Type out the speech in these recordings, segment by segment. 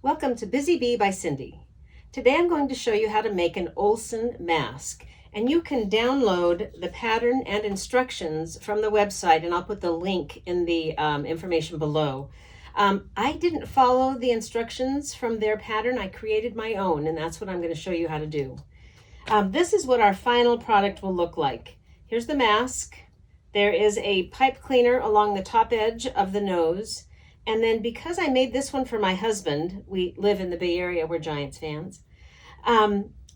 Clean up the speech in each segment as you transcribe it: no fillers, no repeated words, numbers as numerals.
Welcome to Busy Bee by Cindy. Today I'm going to show you how to make an Olson mask, and you can download the pattern and instructions from the website, and I'll put the link in the information below. I didn't follow the instructions from their pattern. I created my own, and that's what I'm going to show you how to do. This is what our final product will look like. Here's the mask. There is a pipe cleaner along the top edge of the nose. And then because I made this one for my husband, we live in the Bay Area, we're Giants fans,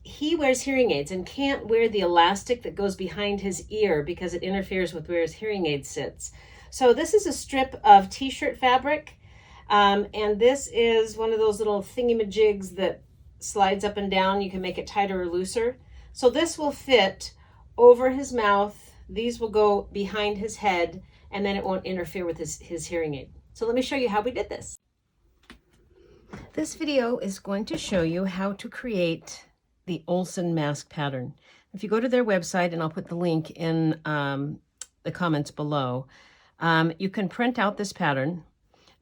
he wears hearing aids and can't wear the elastic that goes behind his ear because it interferes with where his hearing aid sits. So this is a strip of t-shirt fabric, and this is one of those little thingy-majigs that slides up and down. You can make it tighter or looser. So this will fit over his mouth. These will go behind his head, and then it won't interfere with his hearing aid. So let me show you how we did this. This video is going to show you how to create the Olson mask pattern. If you go to their website, and I'll put the link in the comments below, you can print out this pattern.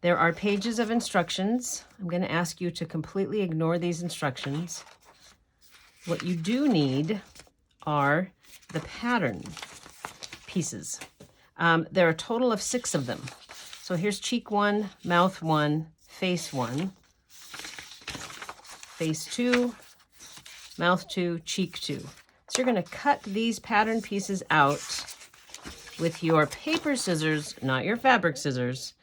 There are pages of instructions. I'm going to ask you to completely ignore these instructions. What you do need are the pattern pieces. There are a total of 6 of them. So here's cheek 1, mouth 1, face 1, face 2, mouth 2, cheek 2. So you're going to cut these pattern pieces out with your paper scissors, not your fabric scissors.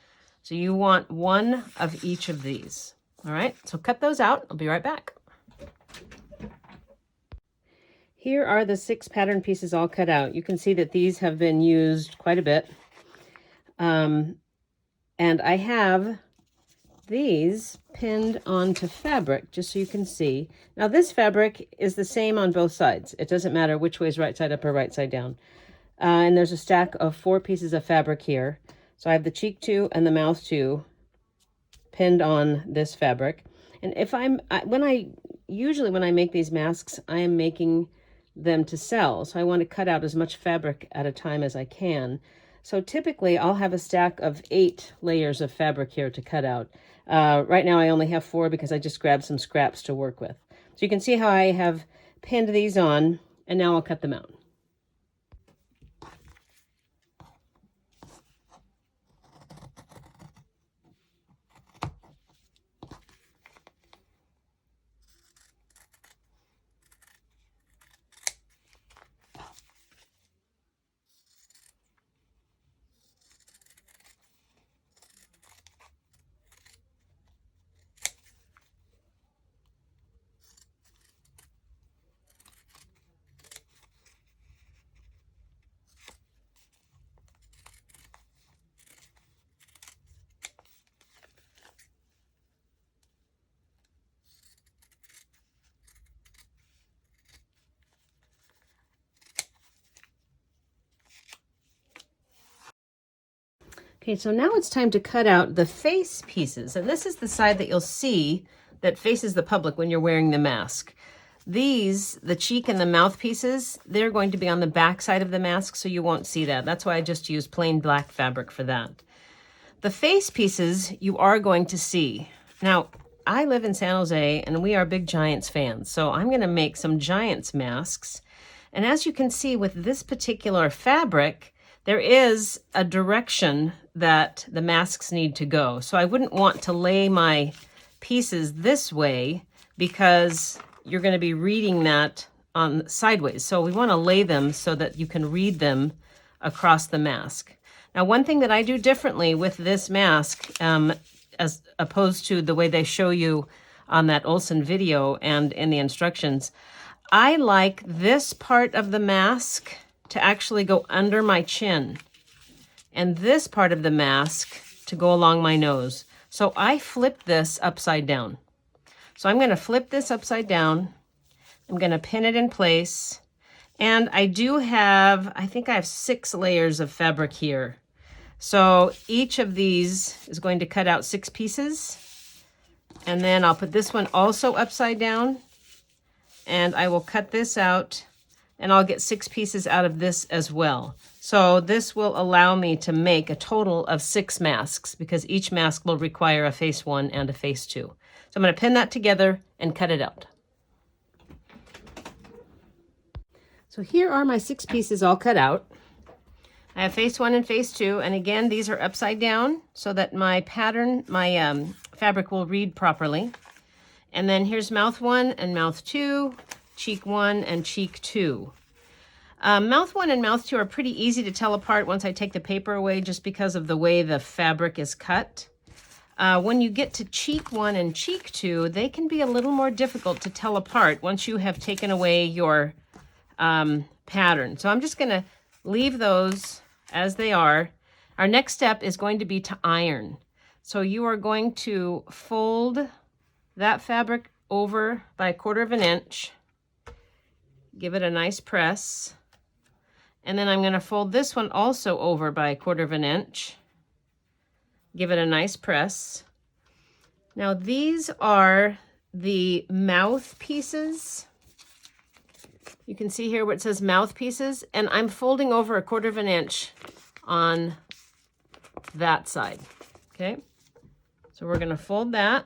So you want 1 of each of these. All right, so cut those out. I'll be right back. Here are the 6 pattern pieces all cut out. You can see that these have been used quite a bit. And I have these pinned onto fabric, just so you can see. Now this fabric is the same on both sides. It doesn't matter which way is right side up or right side down. And there's a stack of 4 pieces of fabric here. So I have the cheek 2 and the mouth 2 pinned on this fabric. And usually when I make these masks, I am making them to sell. So I want to cut out as much fabric at a time as I can. So typically I'll have a stack of 8 layers of fabric here to cut out. Right now I only have 4 because I just grabbed some scraps to work with. So you can see how I have pinned these on, and now I'll cut them out. Okay, so now it's time to cut out the face pieces. And this is the side that you'll see that faces the public when you're wearing the mask. These, the cheek and the mouth pieces, they're going to be on the back side of the mask, so you won't see that. That's why I just used plain black fabric for that. The face pieces you are going to see. Now, I live in San Jose, and we are big Giants fans, so I'm going to make some Giants masks. And as you can see with this particular fabric, there is a direction that the masks need to go. So I wouldn't want to lay my pieces this way because you're going to be reading that on sideways. So we want to lay them so that you can read them across the mask. Now, one thing that I do differently with this mask, as opposed to the way they show you on that Olson video and in the instructions, I like this part of the mask to actually go under my chin, and this part of the mask to go along my nose. So I flip this upside down. So I'm going to flip this upside down. I'm going to pin it in place. And I do have, I think I have 6 layers of fabric here. So each of these is going to cut out 6 pieces. And then I'll put this one also upside down. And I will cut this out, and I'll get 6 pieces out of this as well. So this will allow me to make a total of 6 masks because each mask will require a face 1 and a face 2. So I'm going to pin that together and cut it out. So here are my 6 pieces all cut out. I have face 1 and face 2, and again, these are upside down so that my pattern, my fabric will read properly. And then here's mouth 1 and mouth 2, cheek 1 and cheek 2. Mouth 1 and mouth 2 are pretty easy to tell apart once I take the paper away just because of the way the fabric is cut. When you get to cheek 1 and cheek 2, they can be a little more difficult to tell apart once you have taken away your pattern. So I'm just going to leave those as they are. Our next step is going to be to iron. So you are going to fold that fabric over by 1/4 of an inch. Give it a nice press. And then I'm going to fold this one also over by 1/4 of an inch. Give it a nice press. Now these are the mouth pieces. You can see here where it says mouth pieces, and I'm folding over 1/4 of an inch on that side. Okay, so we're going to fold that.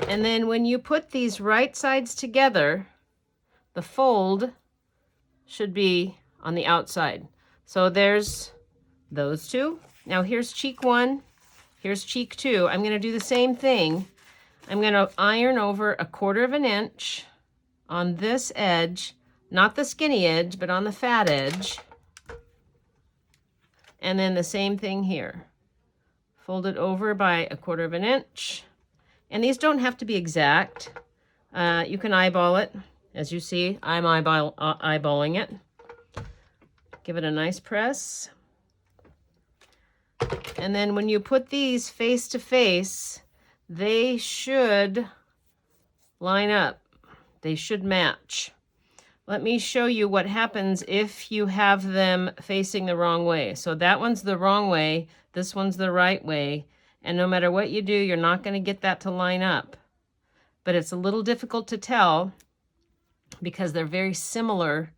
And then when you put these right sides together, the fold should be on the outside. So there's those two. Now here's cheek 1, here's cheek 2. I'm going to do the same thing. I'm going to iron over 1/4 of an inch on this edge, not the skinny edge, but on the fat edge. And then the same thing here. Fold it over by 1/4 of an inch. And these don't have to be exact. You can eyeball it. As you see, I'm eyeballing it. Give it a nice press. And then when you put these face to face, they should line up. They should match. Let me show you what happens if you have them facing the wrong way. So that one's the wrong way, this one's the right way, and no matter what you do, you're not going to get that to line up. But it's a little difficult to tell because they're very similar.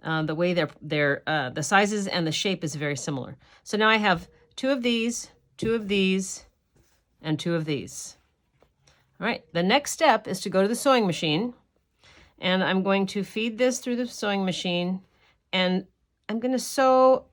The way the sizes and the shape is very similar. So now I have 2 of these, 2 of these, and 2 of these. All right, the next step is to go to the sewing machine, and I'm going to feed this through the sewing machine, and I'm going to sew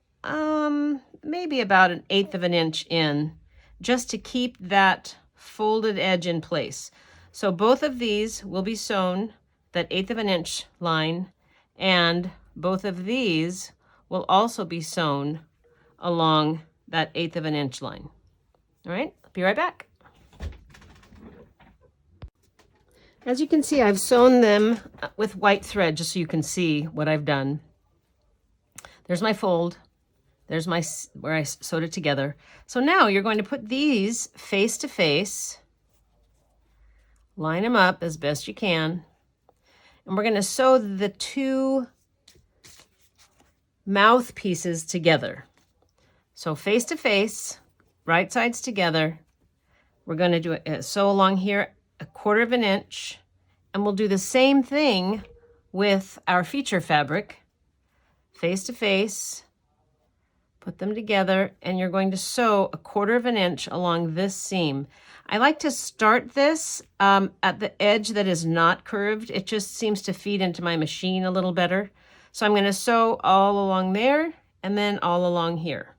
maybe about 1/8 of an inch in, just to keep that folded edge in place. So both of these will be sewn that 1/8 of an inch line, and both of these will also be sewn along that 1/8 of an inch line. All right, I'll be right back. As you can see, I've sewn them with white thread just so you can see what I've done. There's my fold. There's my where I sewed it together. So now you're going to put these face to face, line them up as best you can, and we're going to sew the 2 mouth pieces together. So face to face, right sides together. We're going to do it, sew along here 1/4 of an inch, and we'll do the same thing with our feature fabric. Face to face, put them together, and you're going to sew 1/4 of an inch along this seam. I like to start this at the edge that is not curved. It just seems to feed into my machine a little better. So I'm going to sew all along there and then all along here.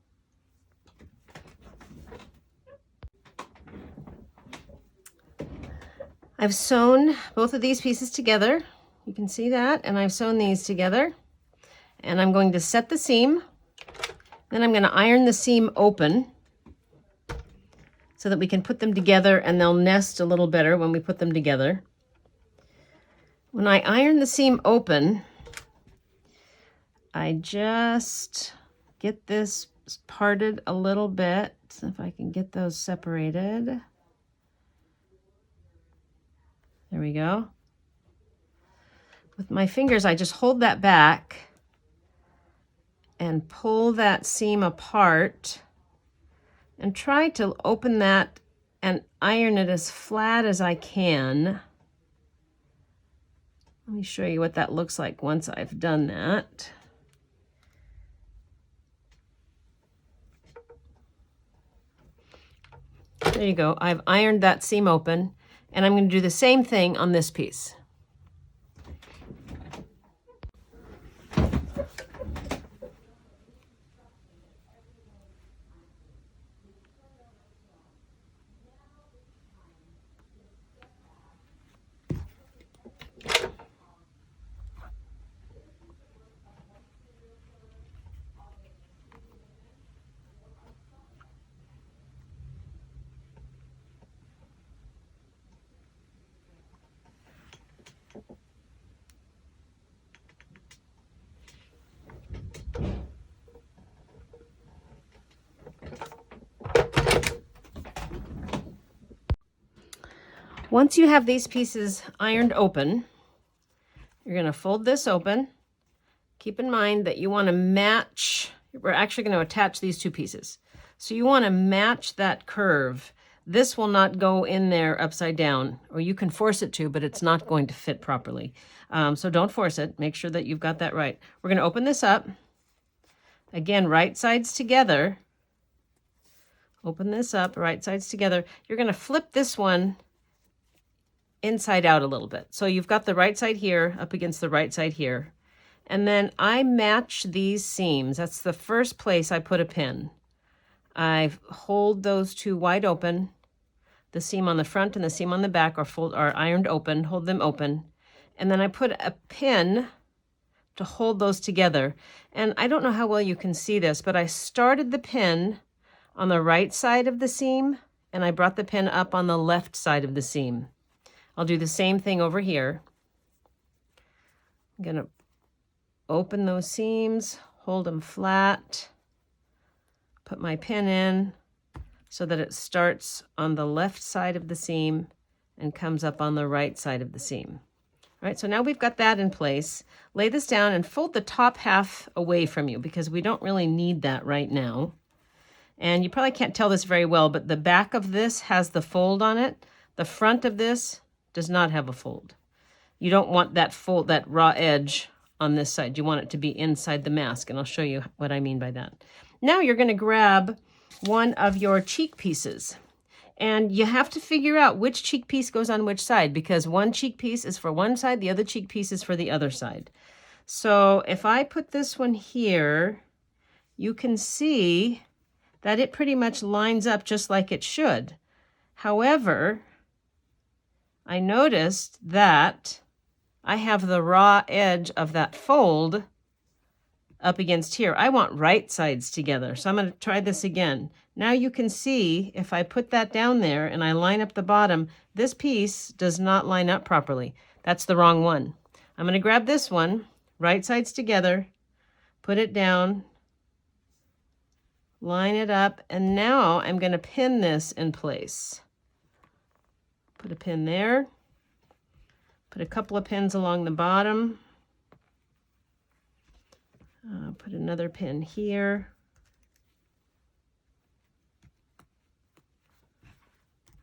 I've sewn both of these pieces together. You can see that, and I've sewn these together. And I'm going to set the seam. Then I'm going to iron the seam open so that we can put them together and they'll nest a little better when we put them together. When I iron the seam open, I just get this parted a little bit, if I can get those separated. There we go. With my fingers, I just hold that back and pull that seam apart and try to open that and iron it as flat as I can. Let me show you what that looks like once I've done that. There you go. I've ironed that seam open, and I'm going to do the same thing on this piece. Once you have these pieces ironed open, you're going to fold this open. Keep in mind that you want to match, we're actually going to attach these two pieces. So you want to match that curve. This will not go in there upside down, or you can force it to, but it's not going to fit properly. So don't force it. Make sure that you've got that right. We're going to open this up. Again, right sides together. Open this up, right sides together. You're going to flip this one inside out a little bit. So you've got the right side here up against the right side here. And then I match these seams. That's the first place I put a pin. I hold those two wide open. The seam on the front and the seam on the back are ironed open, hold them open. And then I put a pin to hold those together. And I don't know how well you can see this, but I started the pin on the right side of the seam, and I brought the pin up on the left side of the seam. I'll do the same thing over here. I'm going to open those seams, hold them flat, put my pin in so that it starts on the left side of the seam and comes up on the right side of the seam. All right, so now we've got that in place. Lay this down and fold the top half away from you because we don't really need that right now. And you probably can't tell this very well, but the back of this has the fold on it. The front of this does not have a fold. You don't want that fold, that raw edge on this side. You want it to be inside the mask, and I'll show you what I mean by that. Now you're going to grab one of your cheek pieces, and you have to figure out which cheek piece goes on which side, because one cheek piece is for one side, the other cheek piece is for the other side. So if I put this one here, you can see that it pretty much lines up just like it should. However, I noticed that I have the raw edge of that fold up against here. I want right sides together. So I'm going to try this again. Now you can see if I put that down there and I line up the bottom, this piece does not line up properly. That's the wrong one. I'm going to grab this one, right sides together, put it down, line it up, and now I'm going to pin this in place. Put a pin there. Put a couple of pins along the bottom. Put another pin here.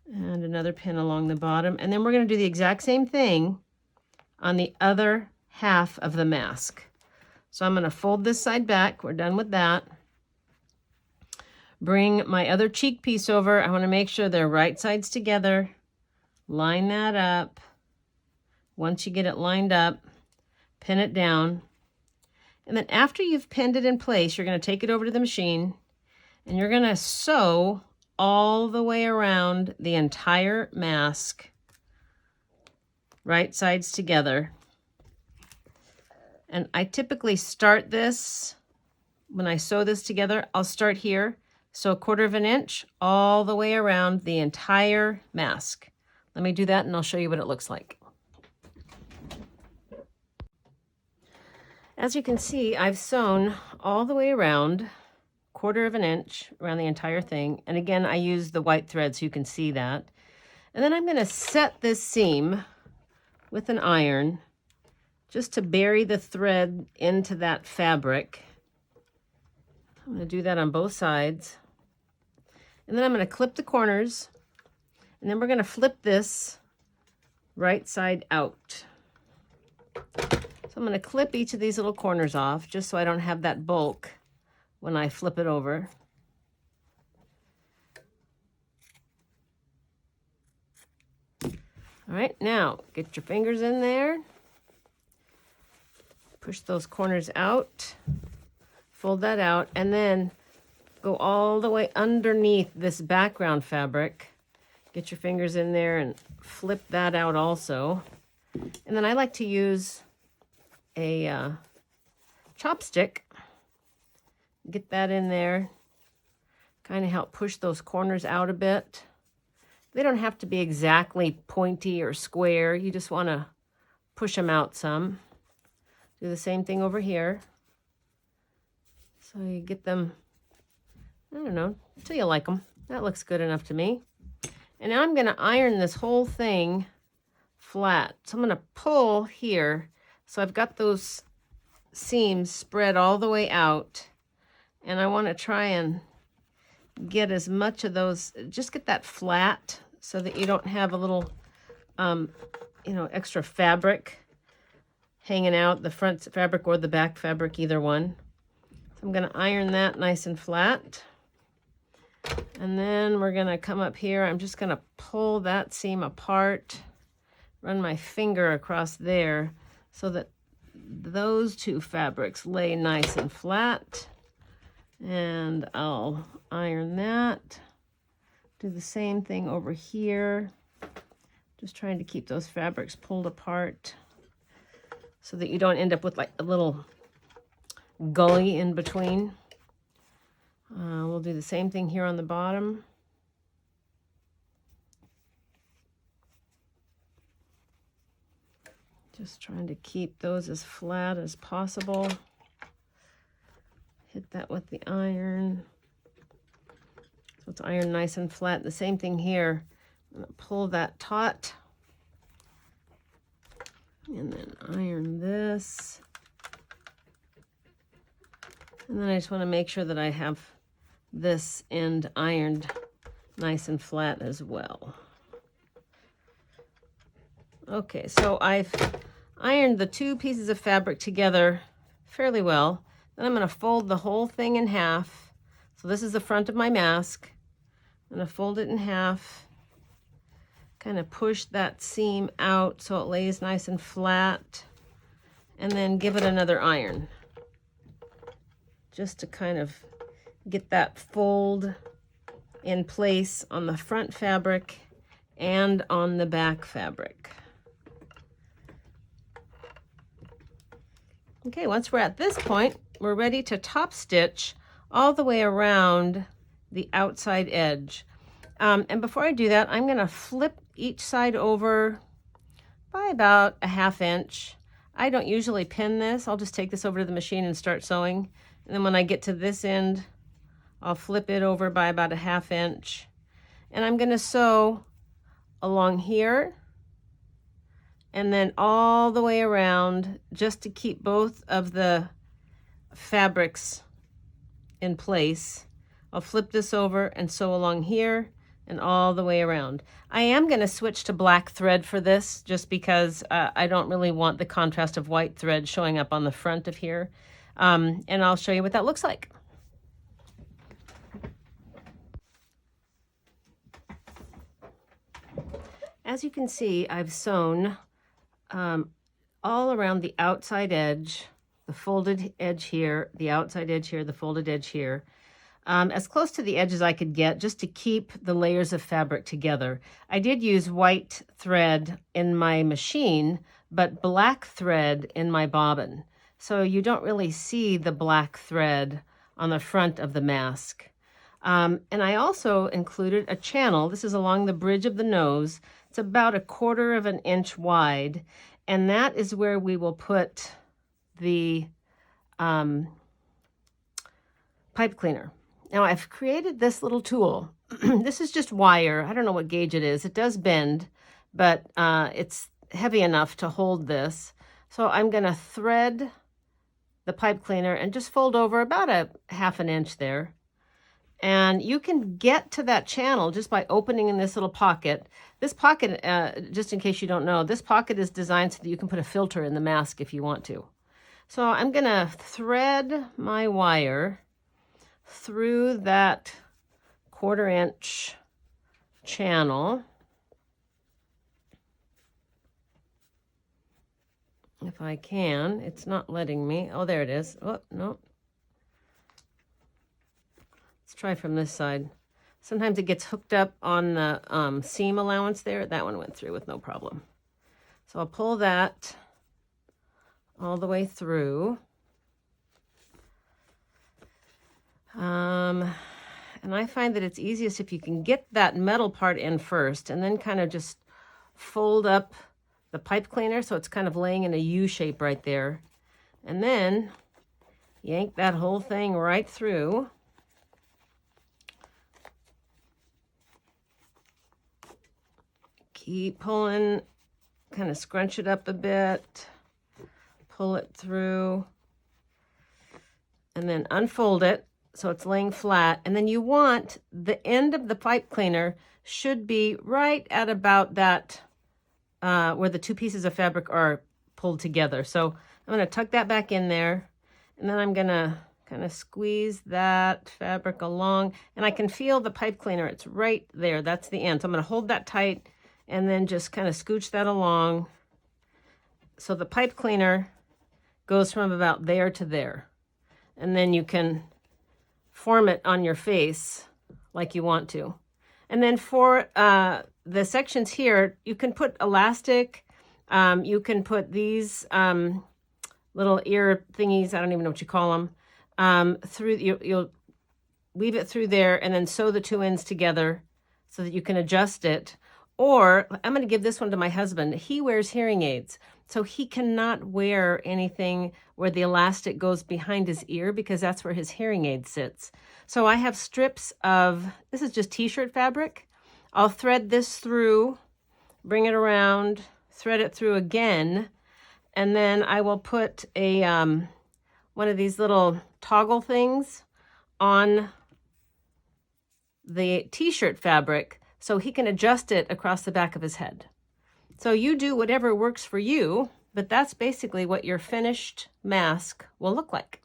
And another pin along the bottom. And then we're going to do the exact same thing on the other half of the mask. So I'm going to fold this side back. We're done with that. Bring my other cheek piece over. I want to make sure they're right sides together. Line that up. Once you get it lined up, pin it down. And then after you've pinned it in place, you're going to take it over to the machine and you're going to sew all the way around the entire mask, right sides together. And I typically start this, when I sew this together, I'll start here, sew 1/4 inch all the way around the entire mask. Let me do that and I'll show you what it looks like. As you can see, I've sewn all the way around, 1/4 inch around the entire thing. And again, I use the white thread so you can see that. And then I'm going to set this seam with an iron just to bury the thread into that fabric. I'm going to do that on both sides. And then I'm going to clip the corners. And then we're going to flip this right side out. So I'm going to clip each of these little corners off just so I don't have that bulk when I flip it over. All right, now get your fingers in there. Push those corners out. Fold that out, and then go all the way underneath this background fabric. Get your fingers in there and flip that out also. And then I like to use a chopstick. Get that in there. Kind of help push those corners out a bit. They don't have to be exactly pointy or square. You just want to push them out some. Do the same thing over here. So you get them, I don't know, until you like them. That looks good enough to me. And now I'm going to iron this whole thing flat. So I'm going to pull here. So I've got those seams spread all the way out. And I want to try and get as much of those, just get that flat so that you don't have a little, extra fabric hanging out, the front fabric or the back fabric, either one. So I'm going to iron that nice and flat. And then we're going to come up here. I'm just going to pull that seam apart, run my finger across there so that those two fabrics lay nice and flat. And I'll iron that. Do the same thing over here. Just trying to keep those fabrics pulled apart so that you don't end up with like a little gully in between. We'll do the same thing here on the bottom. Just trying to keep those as flat as possible. Hit that with the iron. So it's iron nice and flat. The same thing here. I'm going to pull that taut. And then iron this. And then I just want to make sure that I have this end ironed nice and flat as well. Okay, so I've ironed the two pieces of fabric together fairly well. Then I'm going to fold the whole thing in half. So this is the front of my mask. I'm going to fold it in half. Kind of push that seam out so it lays nice and flat. And then give it another iron. Just to kind of get that fold in place on the front fabric and on the back fabric. Okay, once we're at this point, we're ready to top stitch all the way around the outside edge. And before I do that, I'm going to flip each side over by about a 1/2 inch. I don't usually pin this. I'll just take this over to the machine and start sewing. And then when I get to this end, I'll flip it over by about a 1/2 inch. And I'm going to sew along here and then all the way around just to keep both of the fabrics in place. I'll flip this over and sew along here and all the way around. I am going to switch to black thread for this just because I don't really want the contrast of white thread showing up on the front of here. And I'll show you what that looks like. As you can see, I've sewn all around the outside edge, the folded edge here, the outside edge here, the folded edge here, as close to the edge as I could get just to keep the layers of fabric together. I did use white thread in my machine, but black thread in my bobbin. So you don't really see the black thread on the front of the mask. And I also included a channel. This is along the bridge of the nose. It's about 1/4 inch wide, and that is where we will put the pipe cleaner. Now I've created this little tool. This is just wire. I don't know what gauge it is. It does bend, but it's heavy enough to hold this. So I'm going to thread the pipe cleaner and just fold over about a 1/2 inch there. And you can get to that channel just by opening in this little pocket. This pocket, just in case you don't know, this pocket is designed so that you can put a filter in the mask if you want to. So I'm going to thread my wire through that 1/4 inch channel. if I can. It's not letting me. Oh, there it is. Oh, no. Let's try from this side. Sometimes it gets hooked up on the seam allowance there. That one went through with no problem. So I'll pull that all the way through. And I find that it's easiest if you can get that metal part in first and then kind of just fold up the pipe cleaner so it's kind of laying in a U shape right there. And then yank that whole thing right through. Keep pulling, kind of scrunch it up a bit, pull it through, and then unfold it so it's laying flat. And then you want the end of the pipe cleaner should be right at about that where the two pieces of fabric are pulled together. So I'm going to tuck that back in there, and then I'm going to kind of squeeze that fabric along, and I can feel the pipe cleaner. It's right there. That's the end. So I'm going to hold that tight and then just kind of scooch that along. So the pipe cleaner goes from about there to there. And then you can form it on your face like you want to. And then for the sections here, you can put elastic. You can put these little ear thingies, I don't even know what you call them, through. You'll weave it through there and then sew the two ends together so that you can adjust it. Or I'm going to give this one to my husband. He wears hearing aids, so he cannot wear anything where the elastic goes behind his ear because that's where his hearing aid sits. So I have strips of, this is just t-shirt fabric. I'll thread this through, bring it around, thread it through again, and then I will put a one of these little toggle things on the t-shirt fabric so he can adjust it across the back of his head. So you do whatever works for you, but that's basically what your finished mask will look like.